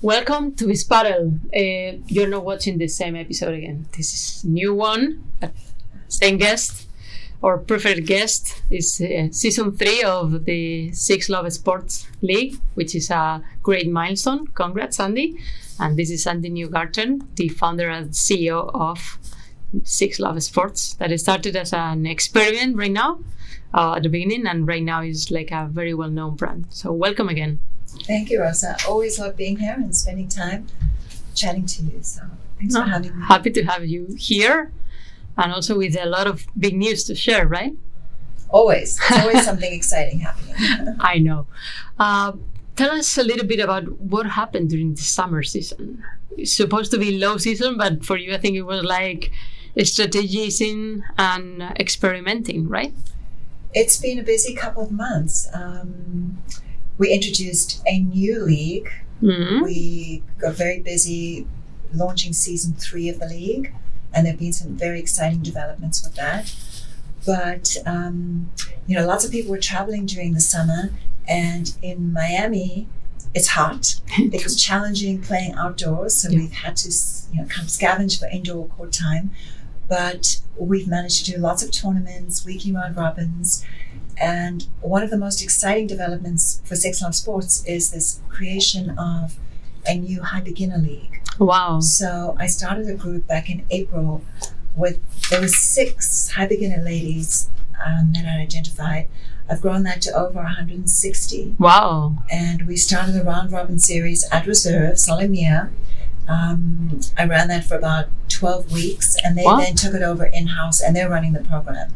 Welcome to this Padel. You're not watching the same episode again. This is a new one. Same guest or preferred guest is season 3 of the 6LoveSports League, which is a great milestone. Congrats, Andy. And this is Andi Neugarten, the founder and CEO of 6LoveSports, that started as an experiment right now at the beginning, and right now is like a very well-known brand. So welcome again. Thank you, Rosa. Always love being here and spending time chatting to you. So thanks for having me. Happy to have you here, and also with a lot of big news to share, right? Always. There's always something exciting happening. I know. Tell us a little bit about what happened during the summer season. It's supposed to be low season, but for you, I think it was like strategizing and experimenting, right? It's been a busy couple of months. We introduced a new league. Mm-hmm. We got very busy launching season 3 of the league, and there have been some very exciting developments with that. But, lots of people were traveling during the summer, and in Miami, it's hot. It was challenging playing outdoors, so we've had to kind of scavenge for indoor court time. But we've managed to do lots of tournaments, weekly round robins. And one of the most exciting developments for 6LoveSports is this creation of a new high beginner league. Wow. So I started a group back in April there was 6 high beginner ladies that I identified. I've grown that to over 160. Wow. And we started a round robin series at Reserve, Solomia. I ran that for about 12 weeks, and they then took it over in-house, and they're running the program.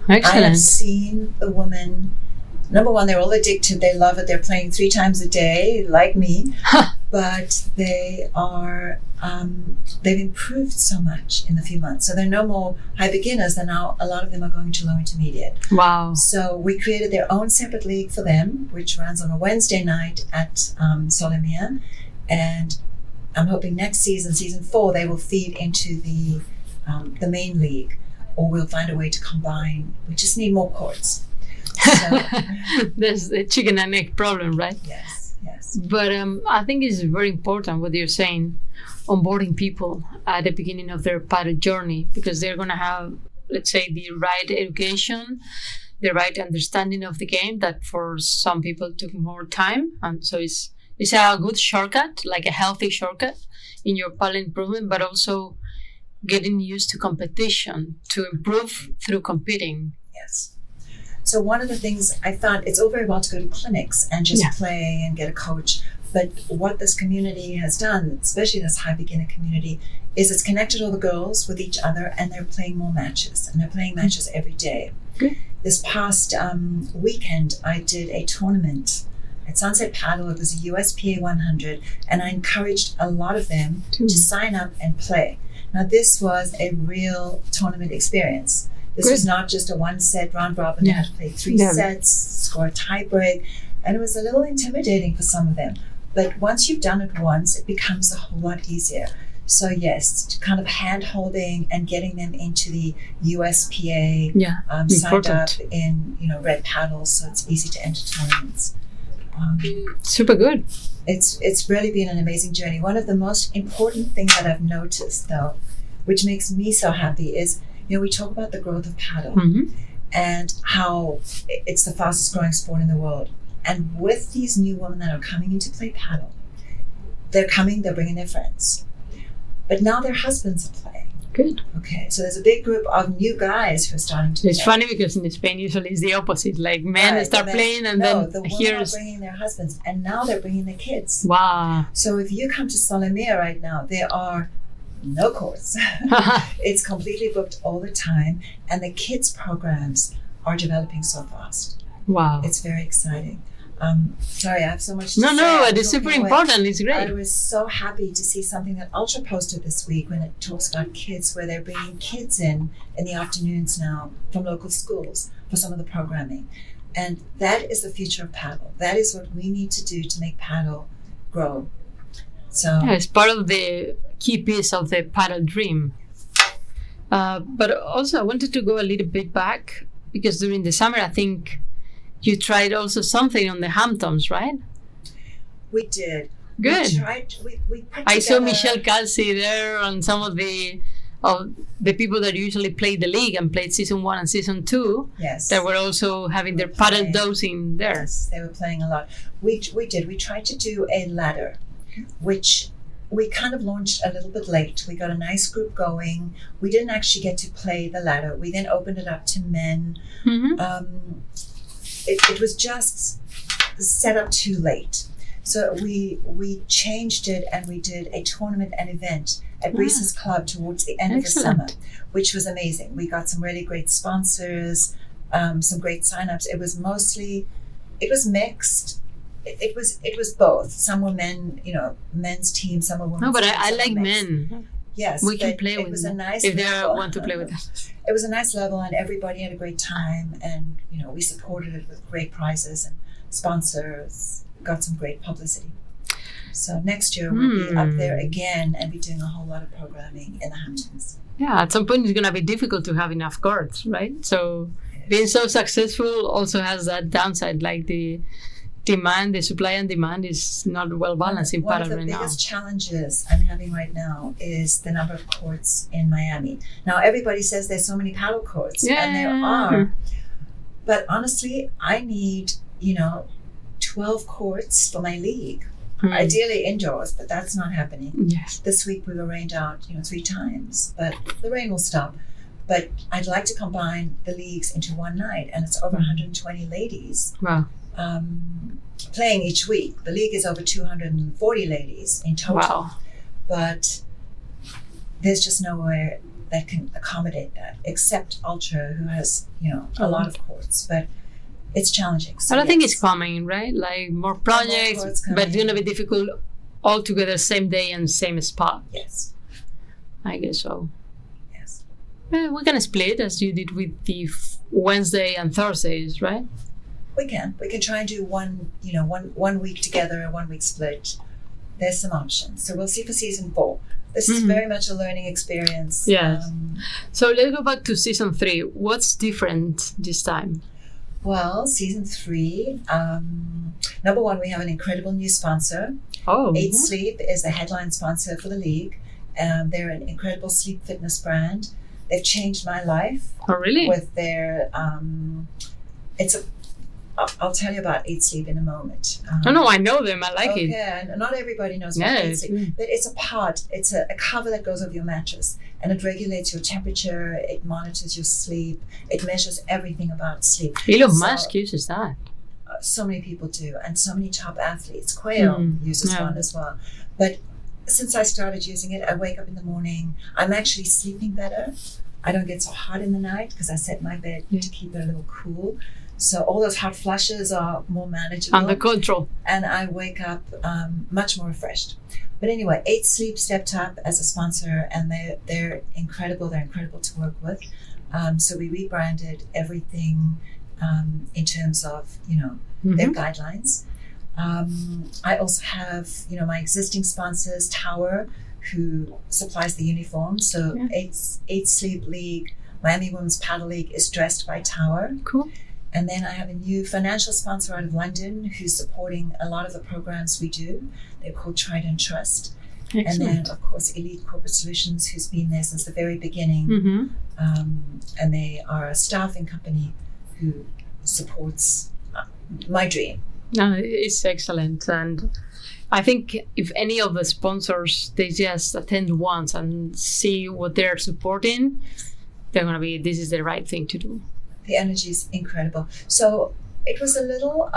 Excellent. I have seen the women, number one, they're all addicted. They love it. They're playing 3 times a day, like me. But they are, they've improved so much in the few months. So they're no more high beginners. They're now, a lot of them are going to low intermediate. Wow. So we created their own separate league for them, which runs on a Wednesday night at Solomia. And I'm hoping next season 4, they will feed into the main league, or we'll find a way to combine. We just need more courts. So, there's the chicken and egg problem, right? Yes. But I think it's very important what you're saying, onboarding people at the beginning of their paddle journey, because they're going to have, let's say, the right education, the right understanding of the game that for some people took more time. And so it's a good shortcut, like a healthy shortcut in your paddle improvement, but also getting used to competition to improve through competing. Yes. So one of the things I found, it's all very well to go to clinics and just play and get a coach. But what this community has done, especially this high beginner community, is it's connected all the girls with each other, and they're playing more matches, and they're playing matches every day. Good. This past weekend, I did a tournament at Sunset Pádel. It was a USPA 100, and I encouraged a lot of them to sign up and play. Now, this was a real tournament experience. This was not just a 1-set round robin. You had to play 3 sets, score a tie break, and it was a little intimidating for some of them. But once you've done it once, it becomes a whole lot easier. So yes, kind of hand-holding and getting them into the USPA, signed up in Red Paddle, so it's easy to enter tournaments. Super good. It's really been an amazing journey. One of the most important things that I've noticed, though, which makes me so happy, is we talk about the growth of paddle and how it's the fastest growing sport in the world. And with these new women that are coming in to play paddle, they're bringing their friends. But now their husbands are playing. Good. Okay, so there's a big group of new guys who are starting to play. It's funny because in Spain usually it's the opposite. Like men start playing and then the women are bringing their husbands, and now they're bringing their kids. Wow. So if you come to Solomia right now, there are no courts. It's completely booked all the time, and the kids programs are developing so fast. Wow. It's very exciting. Sorry, I have so much to say. No, it is super important. It's great. I was so happy to see something that Ultra posted this week when it talks about kids, where they're bringing kids in the afternoons now from local schools for some of the programming. And that is the future of paddle. That is what we need to do to make paddle grow. So it's part of the key piece of the paddle dream. But also I wanted to go a little bit back, because during the summer, I think you tried also something on the Hamptons, right? We did. Good. We put I saw together- Michelle Calci there and some of the people that usually play the league and played season 1 and season 2. Yes. That were also having their paddle dosing there. Yes, they were playing a lot. We tried to do a ladder, which we kind of launched a little bit late. We got a nice group going. We didn't actually get to play the ladder. We then opened it up to men. Mm-hmm. It was just set up too late. So we changed it and we did a tournament and event at Breeze's Club towards the end of the summer, which was amazing. We got some really great sponsors, some great signups. It was mixed. It was both. Some were men, men's team. Some were women's. No, but team, I some like were mixed. men. Yes, we can play with it was them a nice if they level. want to play with us. It was a nice level, and everybody had a great time. And we supported it with great prizes and sponsors. Got some great publicity. So next year we'll be up there again and be doing a whole lot of programming in the Hamptons. Yeah, at some point it's going to be difficult to have enough courts, right? So being so successful also has that downside, like the supply and demand is not well balanced in Padel right now. One of the biggest challenges I'm having right now is the number of courts in Miami. Now everybody says there's so many paddle courts, and there are. But honestly, I need, 12 courts for my league. Ideally indoors, but that's not happening. Yes. This week we were rained out, 3 times, but the rain will stop. But I'd like to combine the leagues into one night, and it's over 120 ladies. Wow. Playing each week. The league is over 240 ladies in total. Wow. But there's just nowhere that can accommodate that, except Ultra, who has, a lot of courts. But it's challenging. So I think it's coming, right? Like more projects, but it's going to be difficult altogether, same day and same spot. Yes. I guess so. Yes. We can split as you did with the Wednesday and Thursdays, right? We can try and do one week together and 1 week split. There's some options. So we'll see for season 4. This is very much a learning experience. Yes. So let's go back to season 3. What's different this time? Well, season 3, number 1, we have an incredible new sponsor. 8 Sleep is the headline sponsor for the league. They're an incredible sleep fitness brand. They've changed my life. Oh, really? With their, I'll tell you about 8 Sleep in a moment. No, I know them. I like it. Yeah, and not everybody knows about 8 Sleep. But it's a pod. It's a cover that goes over your mattress. And it regulates your temperature. It monitors your sleep. It measures everything about sleep. Elon Musk uses that. So many people do. And so many top athletes. Quail uses one as well. But since I started using it, I wake up in the morning. I'm actually sleeping better. I don't get so hot in the night because I set my bed to keep it a little cool. So all those hot flushes are more manageable. Under control. And I wake up much more refreshed. But anyway, 8 Sleep stepped up as a sponsor, and they're incredible. They're incredible to work with. So we rebranded everything in terms of, their guidelines. I also have, my existing sponsors, Tower, who supplies the uniforms. So 8 Sleep League, Miami Women's Paddle League is dressed by Tower. Cool. And then I have a new financial sponsor out of London who's supporting a lot of the programs we do. They're called Trident Trust. Excellent. And then, of course, Elite Corporate Solutions, who's been there since the very beginning. And they are a staffing company who supports my dream. No, it's excellent. And I think if any of the sponsors, they just attend once and see what they're supporting, they're going to be, this is the right thing to do. The energy is incredible. So it was a little,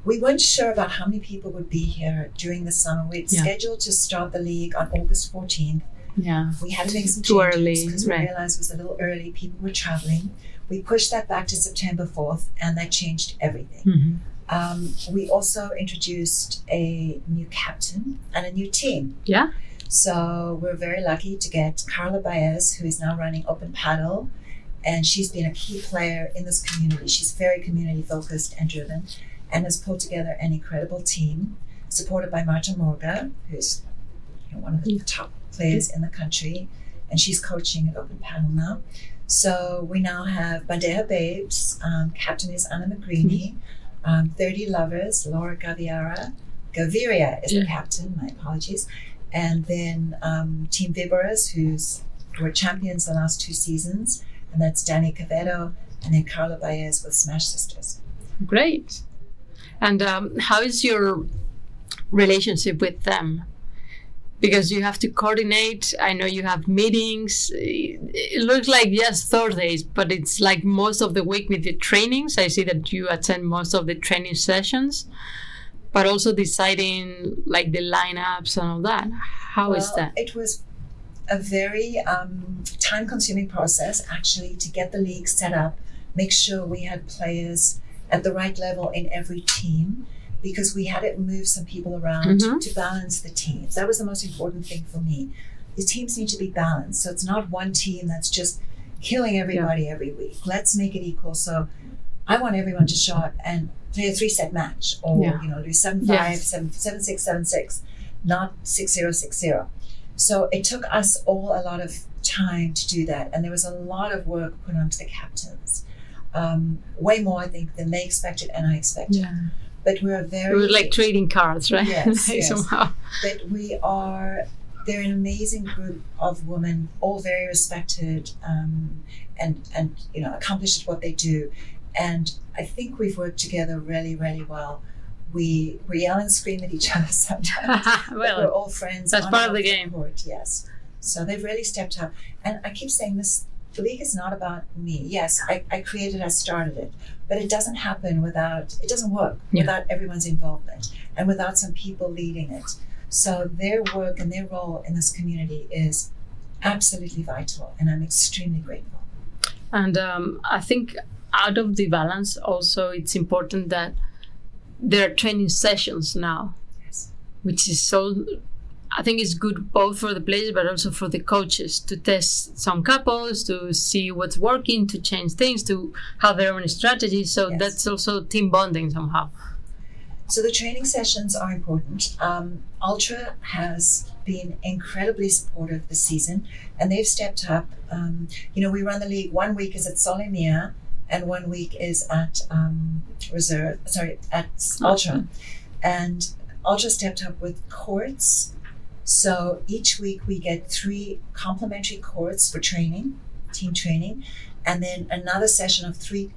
we weren't sure about how many people would be here during the summer. We'd scheduled to start the league on August 14th. Yeah. We had to make some Too changes early, because we realized it was a little early. People were traveling. We pushed that back to September 4th, and that changed everything. We also introduced a new captain and a new team. Yeah. So we're very lucky to get Carla Baez, who is now running Open Padel. And she's been a key player in this community. She's very community focused and driven, and has pulled together an incredible team, supported by Marta Morga, who's one of the top players in the country, and she's coaching at Open Padel now. So we now have Bandeja Babes, captain is Anna Magrini, 30 Lovers, Laura Gaviara, Gaviria is the captain, my apologies. And then Team Viboras, who were champions the last 2 seasons. And that's Danny Cavedo and then Carla Baez with Smash Sisters. Great. And how is your relationship with them? Because you have to coordinate. I know you have meetings. It looks like just Thursdays, but it's like most of the week with the trainings. I see that you attend most of the training sessions, but also deciding like the lineups and all that. How is that? It was a very time-consuming process, actually, to get the league set up, make sure we had players at the right level in every team, because we had to move some people around to balance the teams. That was the most important thing for me. The teams need to be balanced. So it's not one team that's just killing everybody every week. Let's make it equal. So I want everyone to show up and play a 3-set match, or do 7-5, 7-6, 7-6, not 6-0, 6-0. So it took us all a lot of time to do that. And there was a lot of work put onto the captains. Way more, I think, than they expected and I expected. Yeah. But we're It was like trading cards, right? Yes, yes. Somehow. But they're an amazing group of women, all very respected and accomplished at what they do. And I think we've worked together really, really well. We yell and scream at each other sometimes. Well, we're all friends. That's part of the game. Court, yes. So they've really stepped up. And I keep saying this, the league is not about me. Yes, I created, I started it. But it doesn't work without everyone's involvement and without some people leading it. So their work and their role in this community is absolutely vital, and I'm extremely grateful. And I think out of the balance also, it's important that there are training sessions now, which is so, I think it's good both for the players but also for the coaches to test some couples, to see what's working, to change things, to have their own strategies. So that's also team bonding somehow. So the training sessions are important. Ultra has been incredibly supportive this season, and they've stepped up. We run the league. 1 week is at Solimia, and 1 week is at Ultra. And Ultra stepped up with courts. So each week we get 3 complimentary courts for training, team training, and then another session of 3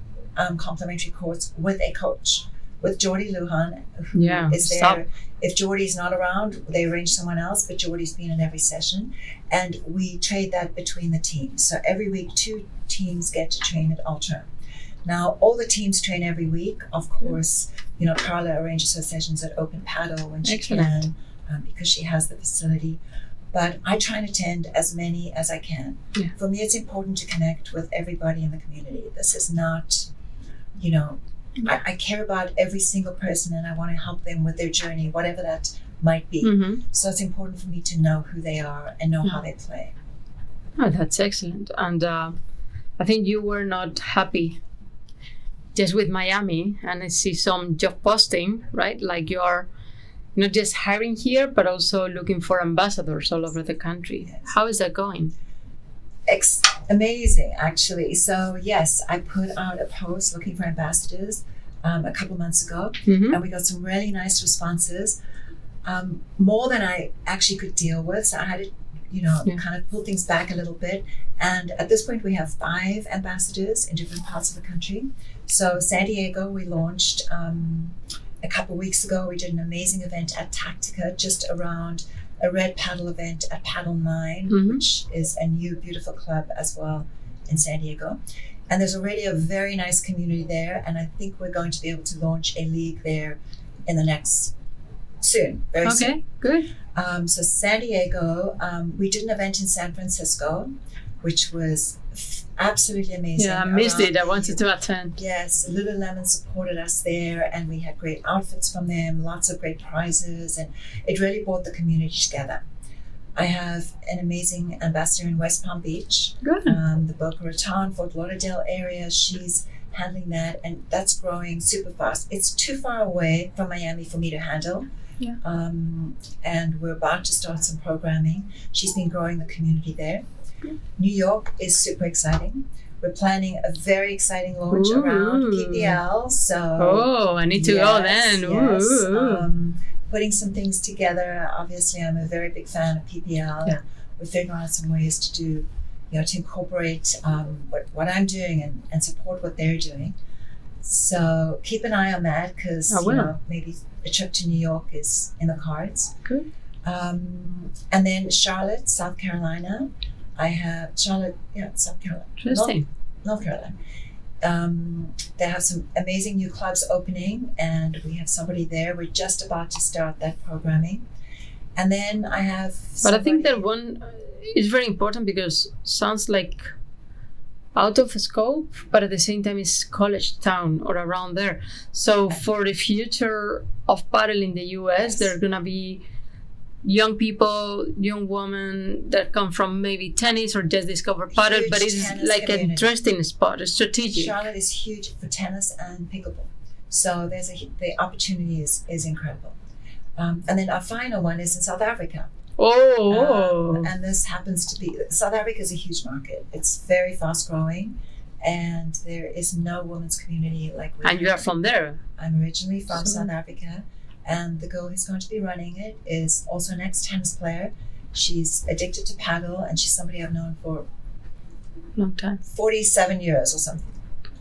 complimentary courts with a coach, with Jordi Lujan, who is there. If Jordi's not around, they arrange someone else, but Jordi's been in every session. And we trade that between the teams. So every week, 2 teams get to train at Ultra. Now, all the teams train every week. Of course, Carla arranges her sessions at Open Pádel when she can, because she has the facility. But I try and attend as many as I can. Yeah. For me, it's important to connect with everybody in the community. This is not, I care about every single person, and I want to help them with their journey, whatever that might be. So it's important for me to know who they are and know how they play. Oh, that's excellent. And I think you were not happy just with Miami, and I see some job posting, right? Like you're not just hiring here, but also looking for ambassadors all over the country. Yes. How is that going? Amazing, actually. So yes, I put out a post looking for ambassadors a couple months ago, and we got some really nice responses, more than I actually could deal with. So I had to, kind of pull things back a little bit. And at this point, we have 5 ambassadors in different parts of the country. So San Diego, we launched a couple of weeks ago. We did an amazing event at Tactica, just around a red paddle event at Paddle 9, which is a new, beautiful club as well in San Diego. And there's already a very nice community there. And I think we're going to be able to launch a league there in the soon, very soon. Okay, good. So San Diego, we did an event in San Francisco, which was absolutely amazing. Yeah, I missed it. I wanted to attend. Yes, Lululemon supported us there, and we had great outfits from them, lots of great prizes, and it really brought the community together. I have an amazing ambassador in West Palm Beach, the Boca Raton, Fort Lauderdale area. She's handling that, and that's growing super fast. It's too far away from Miami for me to handle. Yeah. And we're about to start some programming. She's been growing the community there. New York is super exciting. We're planning a very exciting launch around PPL. So I need to go then. Yes. putting some things together. Obviously, I'm a very big fan of PPL. Yeah. We're figuring out some ways to do, to incorporate what I'm doing and support what they're doing. So keep an eye on that because maybe a trip to New York is in the cards. Good. And then Charlotte, South Carolina. I have Charlotte, South Carolina. Interesting. North Carolina. They have some amazing new clubs opening, and we have somebody there. We're just about to start that programming. And then I have But I think that one is very important because sounds like out of scope, but at the same time it's college town or around there. So for the future of Padel in the US, there are going to be young people, young women that come from maybe tennis or just discover Padel, Huge but it's like community. an interesting spot, a strategic. Charlotte is huge for tennis and pickleball. So the opportunity is incredible. And then our final one is in South Africa. And this happens to be, South Africa is a huge market. It's very fast growing, and there is no women's community like we And you are from there? I'm originally from South Africa, and the girl who's going to be running it is also an ex-tennis player. She's addicted to Padel, and she's somebody I've known for long time, 47 years or something.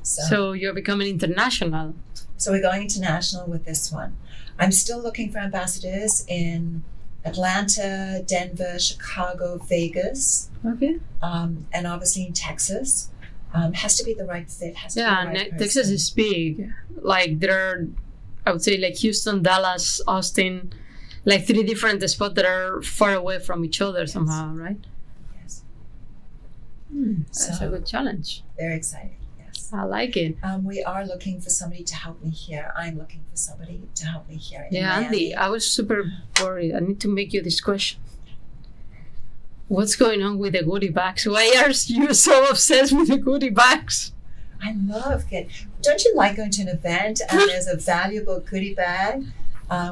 So you're becoming international. So we're going international with this one. I'm still looking for ambassadors in Atlanta, Denver, Chicago, Vegas. Okay. And obviously in Texas. Has to be the right fit. Has to be the right Texas person. is big. Like there are, I would say, like Houston, Dallas, Austin, like 3 different spots that are far away from each other somehow, right? Yes. That's a good challenge. Very exciting. Yes. I like it. We are looking for somebody to help me here. I'm looking for somebody to help me here. In Yeah, Miami. Andi, I was super worried. I need to make you this question. What's going on with the goodie bags? Why are you so obsessed with the goodie bags? I love it. Don't you like going to an event and there's a valuable goodie bag?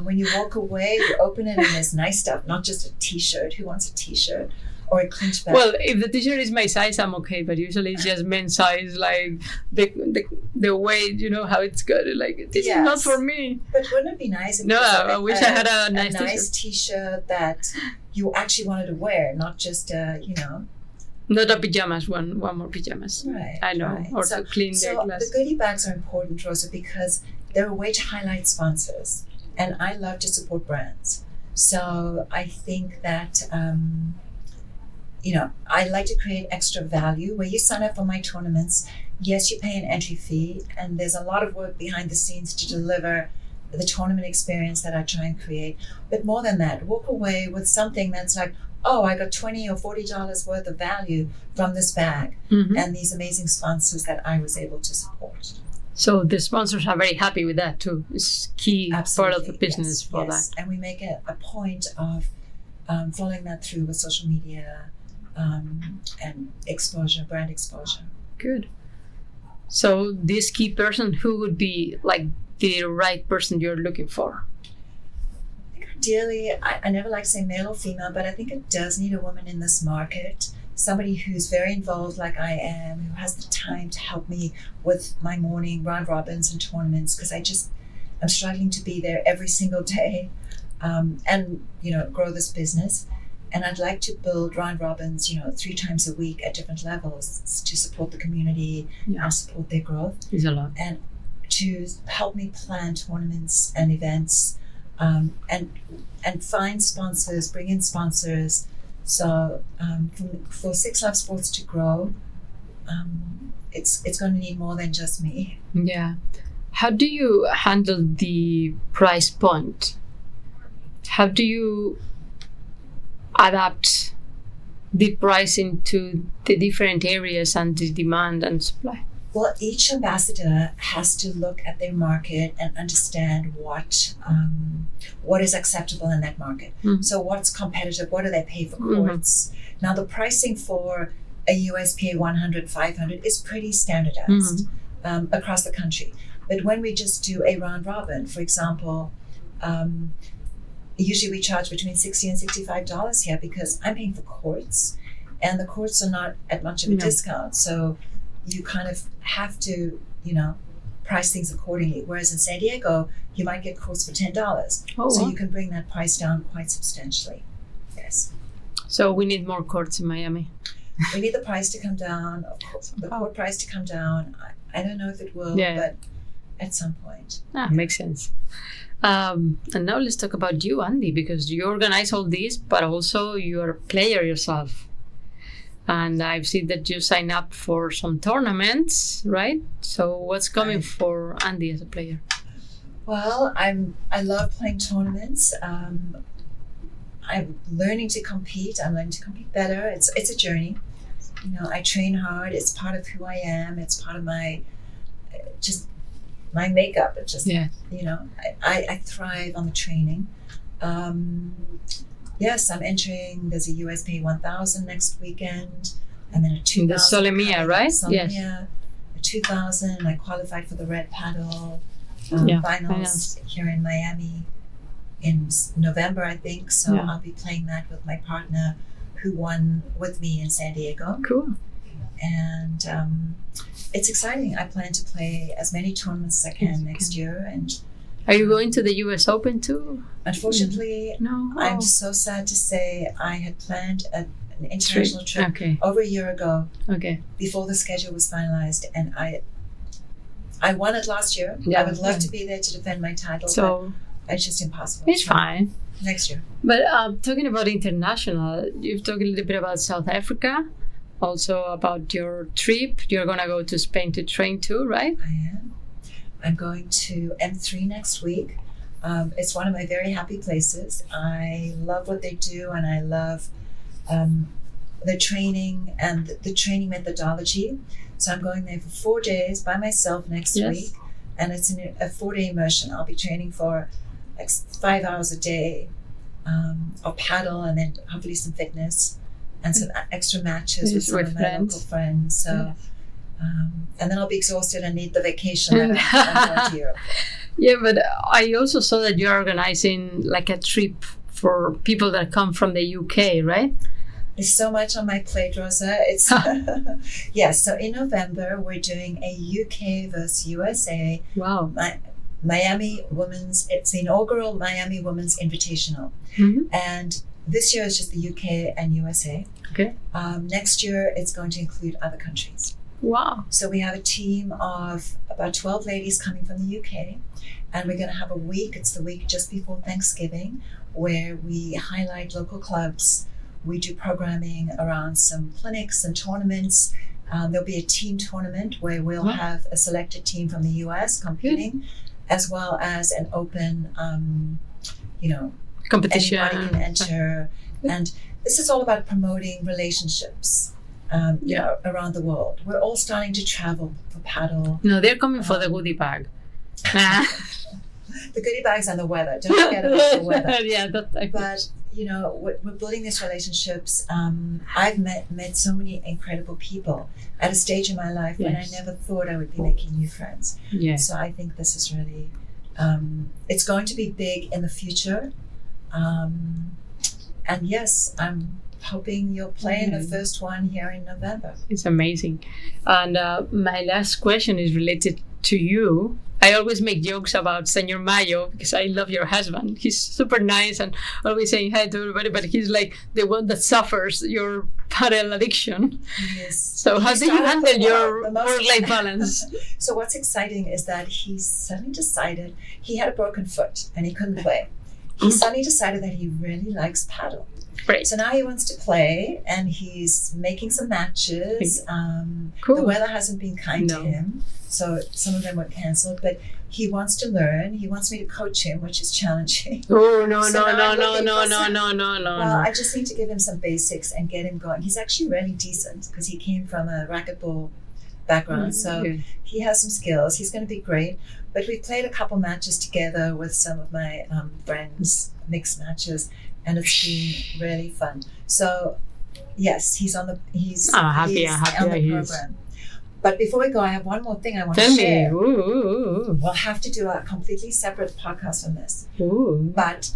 When you walk away, you open it and there's nice stuff, not just a t-shirt. Who wants a t-shirt? Or a clinch bag? Well, if the t-shirt is my size, I'm okay. But usually it's just men's size, like the weight, how it's got. Like, this is not for me. But wouldn't it be nice if I wish I had a nice t-shirt that you actually wanted to wear, not just, Not a pajamas, one more pajamas. Right. I know. Right. Or to clean their glass. The goodie bags are important, Rosa, because they're a way to highlight sponsors. And I love to support brands. So I think that, I like to create extra value. Where you sign up for my tournaments, yes, you pay an entry fee, and there's a lot of work behind the scenes to deliver the tournament experience that I try and create. But more than that, walk away with something that's like, oh, I got $20 or $40 worth of value from this bag and these amazing sponsors that I was able to support. So the sponsors are very happy with that too. It's key part of the business for that. And we make a point of following that through with social media and exposure, brand exposure. Good. So this key person, who would be like the right person you're looking for? I think ideally, I never like to say male or female, but I think it does need a woman in this market. Somebody who's very involved like I am, who has the time to help me with my morning round robins and tournaments, because I'm struggling to be there every single day and grow this business. And I'd like to build round robins, 3 times a week at different levels to support the community and support their growth. It's a lot. And to help me plan tournaments and events and find sponsors, bring in sponsors. So for 6LoveSports to grow, it's going to need more than just me. Yeah. How do you handle the price point? How do you adapt the pricing to the different areas and the demand and supply? Well, each ambassador has to look at their market and understand what is acceptable in that market. So what's competitive? What do they pay for courts? Now, the pricing for a USPA 100, 500 is pretty standardized across the country. But when we just do a round robin, for example, usually we charge between $60 and $65 here because I'm paying for courts, and the courts are not at much of a discount. So you kind of have to, price things accordingly. Whereas in San Diego, you might get courts for $10. Oh, so wow. you can bring that price down quite substantially. Yes. So we need more courts in Miami. We need the price to come down, of course, the court price to come down. I don't know if it will, but at some point. Makes sense. And now let's talk about you, Andi, because you organize all this, but also you're a player yourself. And I've seen that you sign up for some tournaments, right? So what's coming for Andi as a player? Well, I love playing tournaments. I'm learning to compete. I'm learning to compete better. It's a journey. You know, I train hard. It's part of who I am. It's part of my makeup. It's just, you know, I thrive on the training. Yes, I'm entering. There's a USP 1000 next weekend, and then a 2000. The Solemia, right? Solemia, yes. A 2000. I qualified for the Red Padel finals here in Miami in November, I think. So I'll be playing that with my partner, who won with me in San Diego. Cool. And it's exciting. I plan to play as many tournaments as I can next year. And are you going to the US Open too? Unfortunately, no. I'm so sad to say I had planned an international trip over a year ago. Before the schedule was finalized, and I won it last year. I would love to be there to defend my title, but it's just impossible. It's fine. Next year. But talking about international, you've talked a little bit about South Africa, also about your trip. You're going to go to Spain to train too, right? I am. I'm going to M3 next week. It's one of my very happy places. I love what they do, and I love the training and the training methodology. So I'm going there for 4 days by myself next week, and it's a 4-day immersion. I'll be training for like 5 hours a day of paddle, and then hopefully some fitness and some extra matches with some of my local friends. So, and then I'll be exhausted and need the vacation that I'm going to Europe. Yeah, but I also saw that you're organizing like a trip for people that come from the UK, right? There's so much on my plate, Rosa. It's yes. So in November, we're doing a UK versus USA. Wow. Miami Women's. It's the inaugural Miami Women's Invitational, and this year is just the UK and USA. Next year, it's going to include other countries. Wow. So we have a team of about 12 ladies coming from the UK, and we're going to have a week. It's the week just before Thanksgiving, where we highlight local clubs. We do programming around some clinics and tournaments. There'll be a team tournament where we'll have a selected team from the US competing, as well as an open, competition. Anybody can enter. And this is all about promoting relationships. Around the world. We're all starting to travel for paddle. No, they're coming for the goodie bag. The goodie bags and the weather. Don't forget about the weather. But we're building these relationships. I've met so many incredible people at a stage in my life when I never thought I would be making new friends. So I think this is really, it's going to be big in the future. And yes, I'm hoping you'll play in the first one here in November. It's amazing. And my last question is related to you. I always make jokes about Senor Mayo because I love your husband. He's super nice and always saying hi to everybody, but he's like the one that suffers your paddle addiction. Yes. So how do you handle your work-life balance? So what's exciting is that he suddenly decided he had a broken foot and he couldn't play. He suddenly decided that he really likes paddle. Right. So now he wants to play, and he's making some matches. Cool. The weather hasn't been kind to him, so some of them were canceled. But he wants to learn. He wants me to coach him, which is challenging. Oh no! Well, I just need to give him some basics and get him going. He's actually really decent because he came from a racquetball background, so he has some skills. He's going to be great. But we played a couple matches together with some of my friends, mixed matches. And it's been really fun. So, yes, he's on the program. But before we go, I have one more thing I want to share. We'll have to do a completely separate podcast on this. But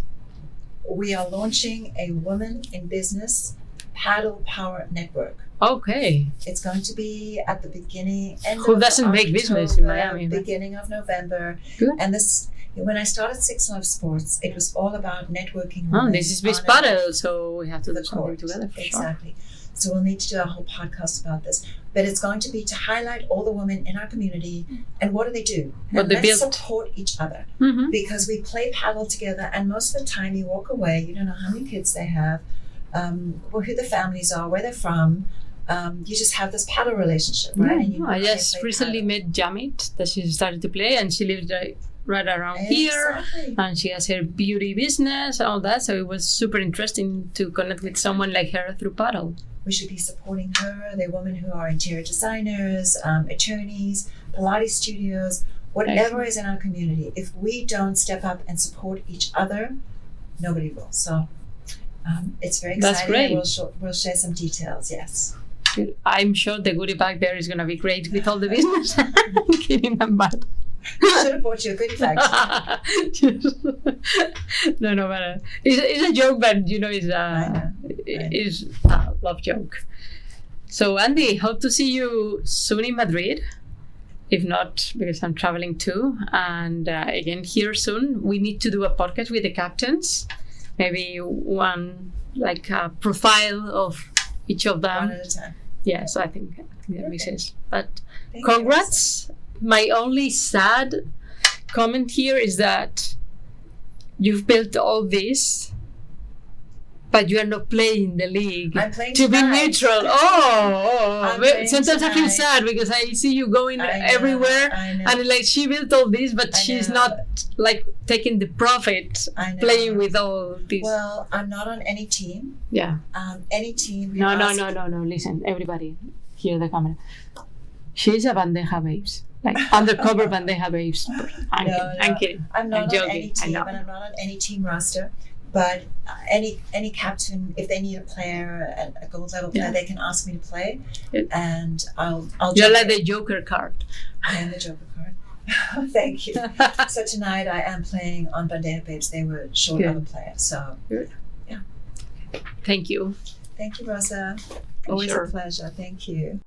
we are launching a Women in Business Paddle Power Network. Okay. It's going to be at the beginning. Who doesn't make business in Miami? Beginning of November. Good. And this, when I started 6LoveSports, it was all about networking. Oh, this is with Padel, so we have to do something together. For exactly. Sure. So we'll need to do a whole podcast about this. But it's going to be to highlight all the women in our community and what do they do? What they build. Support each other. Because we play paddle together, and most of the time you walk away, you don't know how many kids they have, or who the families are, where they're from. You just have this paddle relationship, right? And I just recently met Jamit that she started to play, and she lives right around here, and she has her beauty business and all that. So it was super interesting to connect with someone like her through paddle. We should be supporting her. They're women who are interior designers, attorneys, Pilates studios, whatever is in our community. If we don't step up and support each other, nobody will. So it's very exciting. That's great. We'll share some details, yes. I'm sure the goodie bag there is going to be great with all the business. I'm kidding, I'm bad. Should have bought you a goodie bag. No, but it's a joke, but it's a love joke. So, Andi, hope to see you soon in Madrid. If not, because I'm traveling too. And again, here soon. We need to do a podcast with the captains. Maybe one, like a profile of each of them. One at a time. Yes, I think that makes sense. But congrats. My only sad comment here is that you've built all this, but you are not playing the league to be neutral. Sometimes I feel sad because I see you going everywhere, and like she built all this, but she's not like taking the profit playing with all this. Well, I'm not on any team. Yeah. Any team. No. Listen, everybody, hear the camera. She's a bandeja babes. Like undercover bandeja babes. I'm kidding. I'm not joking. On any team, and I'm not on any team roster. But any captain, if they need a player, a gold level player, they can ask me to play, and I'll. You're like the Joker card. I am the Joker card. Thank you. So tonight I am playing on bandeja babes. They were short of a player, so yeah. Thank you. Thank you, Rosa. Always a pleasure. Thank you.